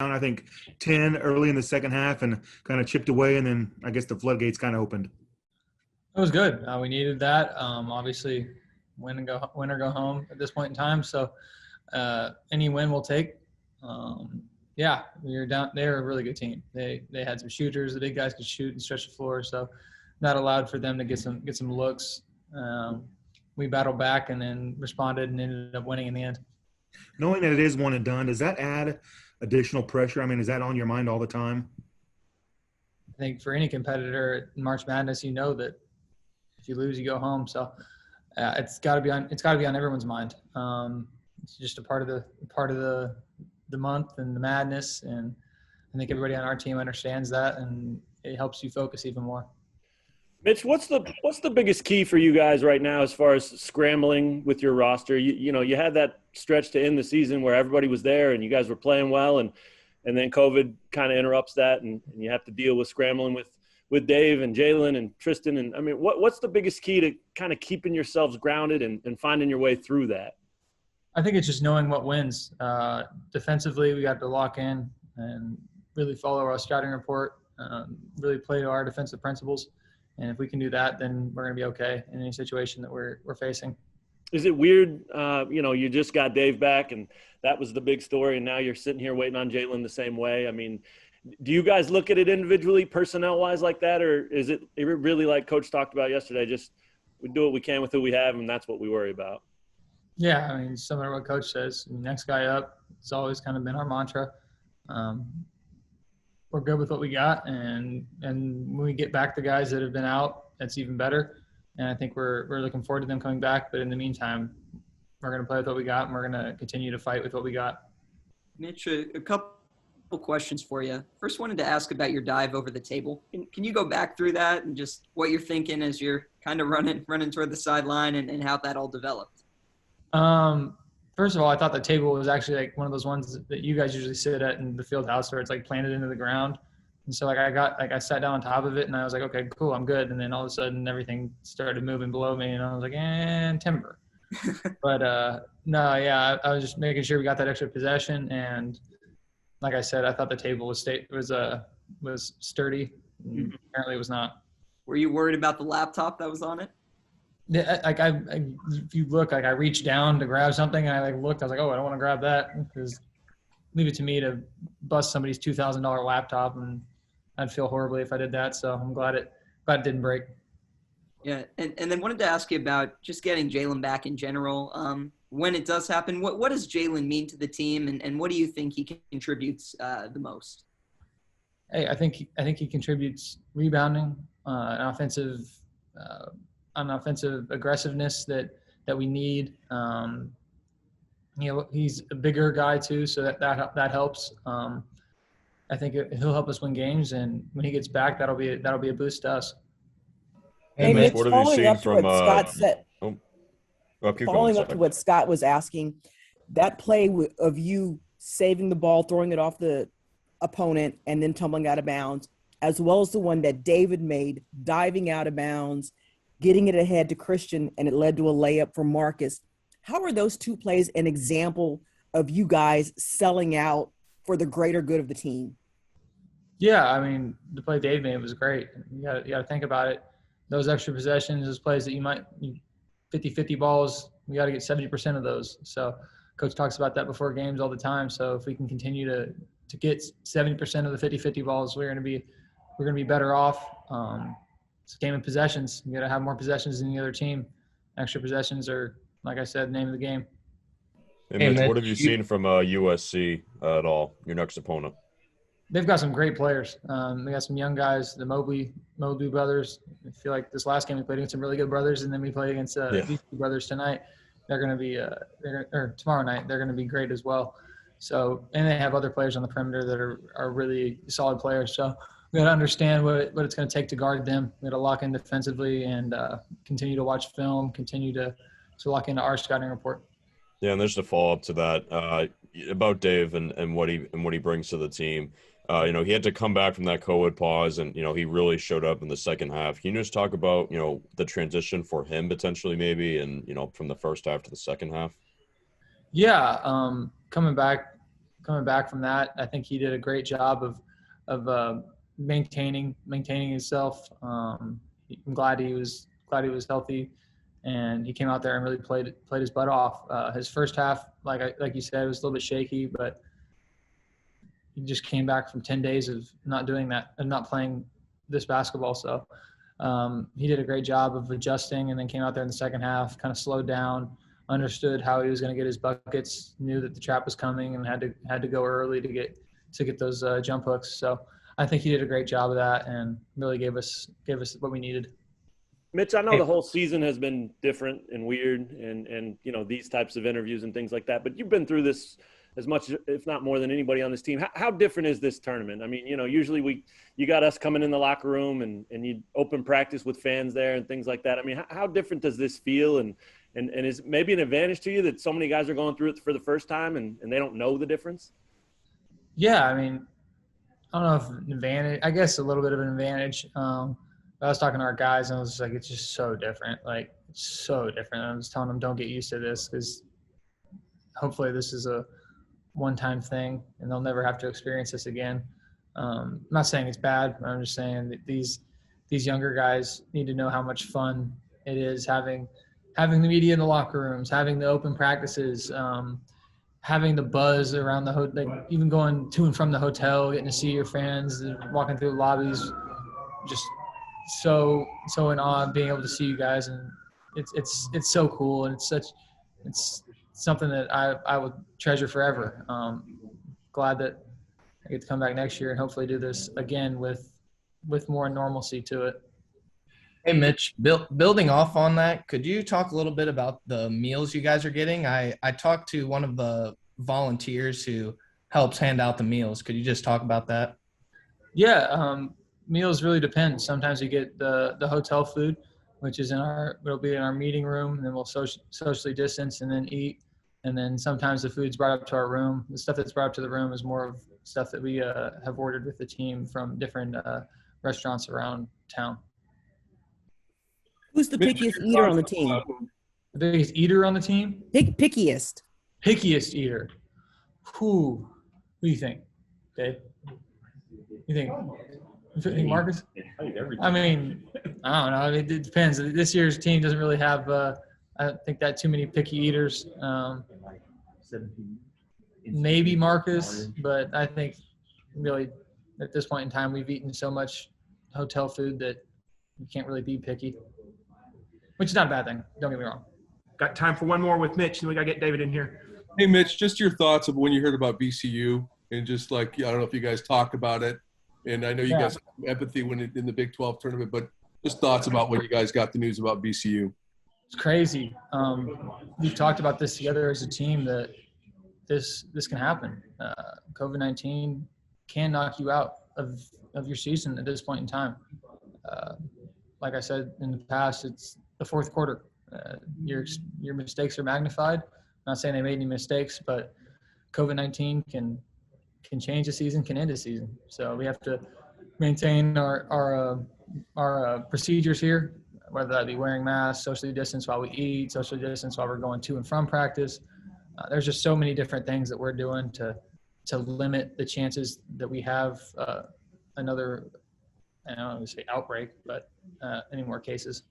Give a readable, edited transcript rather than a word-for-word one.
I think 10 early in the second half and kind of chipped away, and then I guess the floodgates kind of opened. It was good. We needed that. Obviously, win or go home at this point in time. So any win we'll take. Yeah, we were down. They were a really good team. They had some shooters. The big guys could shoot and stretch the floor. So not allowed for them to get some looks. We battled back and then responded and ended up winning in the end. Knowing that it is one and done, does that add additional pressure? I mean, is that on your mind all the time? I think for any competitor in March Madness, you know that if you lose, you go home. So it's got to be on everyone's mind. It's just a part of the month and the madness, and I think everybody on our team understands that, and it helps you focus even more. Mitch, what's the biggest key for you guys right now as far as scrambling with your roster? You had that stretch to end the season where everybody was there and you guys were playing well, and then COVID kind of interrupts that, and you have to deal with scrambling with Dave and Jalen and Tristan. And I mean, what's the biggest key to kind of keeping yourselves grounded and finding your way through that? I think it's just knowing what wins. Defensively, we got to lock in and really follow our scouting report, really play to our defensive principles. And if we can do that, then we're going to be okay in any situation that we're facing. Is it weird, you just got Dave back and that was the big story, and now you're sitting here waiting on Jalen the same way? I mean, do you guys look at it individually, personnel-wise like that, or is it really like Coach talked about yesterday, just we do what we can with who we have and that's what we worry about? Yeah, I mean, similar to what Coach says, next guy up, it's always kind of been our mantra. We're good with what we got, and when we get back the guys that have been out, that's even better. And I think we're looking forward to them coming back. But in the meantime, we're going to play with what we got, and we're going to continue to fight with what we got. Mitch, a couple questions for you. First, wanted to ask about your dive over the table. Can you go back through that and just what you're thinking as you're kind of running toward the sideline and how that all developed? First of all, I thought the table was actually like one of those ones that you guys usually sit at in the field house where it's like planted into the ground. And so I sat down on top of it and I was like, okay, cool, I'm good. And then all of a sudden everything started moving below me and I was like, and timber. But no, yeah, I was just making sure we got that extra possession. And like I said, I thought the table was sturdy. Apparently it was not. Were you worried about the laptop that was on it? Yeah, if you look, I reached down to grab something and I looked, I was like, oh, I don't want to grab that, because leave it to me to bust somebody's $2,000 laptop, and I'd feel horribly if I did that. So I'm glad it didn't break. Yeah, and then wanted to ask you about just getting Jalen back in general. When it does happen, what does Jalen mean to the team, and what do you think he contributes the most? Hey, I think he contributes rebounding, an offensive aggressiveness that we need. He's a bigger guy too, so that helps. I think he'll help us win games, and when he gets back, that'll be a boost to us. Hey, Mitch, what have you seen from Scott said? Following up to what Scott was asking, that play of you saving the ball, throwing it off the opponent, and then tumbling out of bounds, as well as the one that David made, diving out of bounds, getting it ahead to Christian, and it led to a layup for Marcus. How are those two plays an example of you guys selling out for the greater good of the team? Yeah, I mean, the play Dave made was great. You got to think about it. Those extra possessions, those plays that you 50-50 balls, we got to get 70% of those. So Coach talks about that before games all the time. So if we can continue to get 70% of the 50-50 balls, we're going to be better off. It's a game of possessions. You got to have more possessions than the other team. Extra possessions are, like I said, the name of the game. Hey, Mitch, what have you seen from USC at all, your next opponent? They've got some great players. They got some young guys, the Mobley brothers. I feel like this last game we played against some really good brothers, and then we played against these two brothers tonight. They're going to be or tomorrow night. They're going to be great as well. So, and they have other players on the perimeter that are really solid players. So we got to understand what it's going to take to guard them. We got to lock in defensively and continue to watch film, continue to lock into our scouting report. Yeah, and there's a follow-up to that about Dave and what he brings to the team. He had to come back from that COVID pause, and he really showed up in the second half. Can you just talk about the transition for him potentially maybe, and from the first half to the second half? Yeah, coming back coming back from that. I think he did a great job of maintaining himself. I'm glad he was healthy, and he came out there and really played his butt off. His first half, like you said, was a little bit shaky, but he just came back from 10 days of not doing that and not playing this basketball. So he did a great job of adjusting, and then came out there in the second half, kind of slowed down, understood how he was going to get his buckets, knew that the trap was coming, and had to go early to get those jump hooks. So I think he did a great job of that and really gave us what we needed. Mitch, I know the whole season has been different and weird and these types of interviews and things like that, but you've been through this as much, if not more than anybody on this team. How different is this tournament? I mean, usually you got us coming in the locker room and you open practice with fans there and things like that. I mean, how different does this feel? And is it maybe an advantage to you that so many guys are going through it for the first time and they don't know the difference? Yeah, I mean, I don't know if an advantage. I guess a little bit of an advantage. I was talking to our guys, and I was just like, it's just so different. Like, it's so different. And I was telling them, don't get used to this, because hopefully this is a one-time thing and they'll never have to experience this again. I'm not saying it's bad. I'm just saying that these younger guys need to know how much fun it is having the media in the locker rooms, having the open practices, having the buzz around the hotel, like even going to and from the hotel, getting to see your fans, walking through the lobbies, just so in awe of being able to see you guys. And it's so cool, and it's something that I would treasure forever. Glad that I get to come back next year and hopefully do this again with more normalcy to it. Hey, Mitch, building off on that, could you talk a little bit about the meals you guys are getting? I talked to one of the volunteers who helps hand out the meals. Could you just talk about that? Yeah, meals really depend. Sometimes you get the hotel food, which is it'll be in our meeting room, and then we'll socially distance and then eat. And then sometimes the food's brought up to our room. The stuff that's brought up to the room is more of stuff that we have ordered with the team from different restaurants around town. Who's the pickiest eater on the team? The biggest eater on the team? Pickiest. Pickiest eater. Who do you think, Dave? You think Marcus? I mean, I don't know. I mean, it depends. This year's team doesn't really have I don't think that too many picky eaters. Maybe Marcus, but I think really at this point in time we've eaten so much hotel food that you can't really be picky, which is not a bad thing. Don't get me wrong. Got time for one more with Mitch, and we got to get David in here. Hey, Mitch, just your thoughts of when you heard about BCU and just like, I don't know if you guys talked about it, and I know you guys have empathy when in the Big 12 tournament, but just thoughts about when you guys got the news about BCU. It's crazy. We've talked about this together as a team that this can happen. COVID-19 can knock you out of your season at this point in time. Like I said in the past, it's the fourth quarter. Your mistakes are magnified. I'm not saying they made any mistakes, but COVID-19 can change a season, can end a season. So we have to maintain our procedures here, whether that be wearing masks, socially distance while we eat, socially distance while we're going to and from practice. There's just so many different things that we're doing to limit the chances that we have another, I don't want to say outbreak, but any more cases.